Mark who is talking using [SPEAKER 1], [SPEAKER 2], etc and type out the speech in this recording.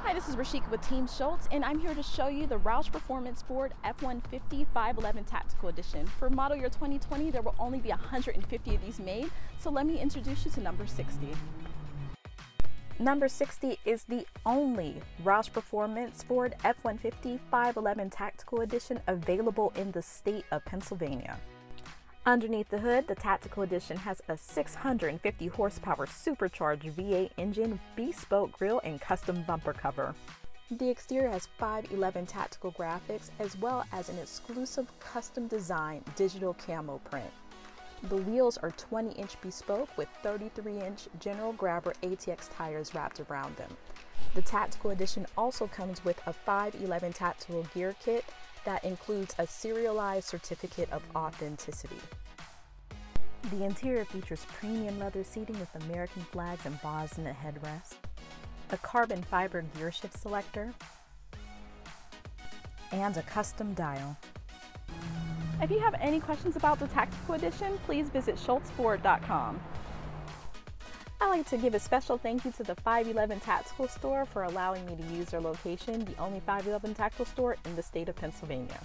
[SPEAKER 1] Hi, this is Rashika with Team Schultz, and I'm here to show you the Roush Performance Ford F-150 511 Tactical Edition. For model year 2020, there will only be 150 of these made, so let me introduce you to number 60. Number 60 is the only Roush Performance Ford F-150 511 Tactical Edition available in the state of Pennsylvania. Underneath the hood, the Tactical Edition has a 650 horsepower supercharged V8 engine, bespoke grille, and custom bumper cover. The exterior has 511 tactical graphics as well as an exclusive custom design digital camo print. The wheels are 20-inch bespoke with 33-inch General Grabber ATX tires wrapped around them. The Tactical Edition also comes with a 511 tactical gear kit that includes a serialized certificate of authenticity. The interior features premium leather seating with American flags embossed in the headrest, a carbon fiber gear shift selector, and a custom dial. If you have any questions about the Tactical Edition, please visit roushperformance.com. I'd like to give a special thank you to the 511 Tactical Store for allowing me to use their location, the only 511 Tactical store in the state of Pennsylvania.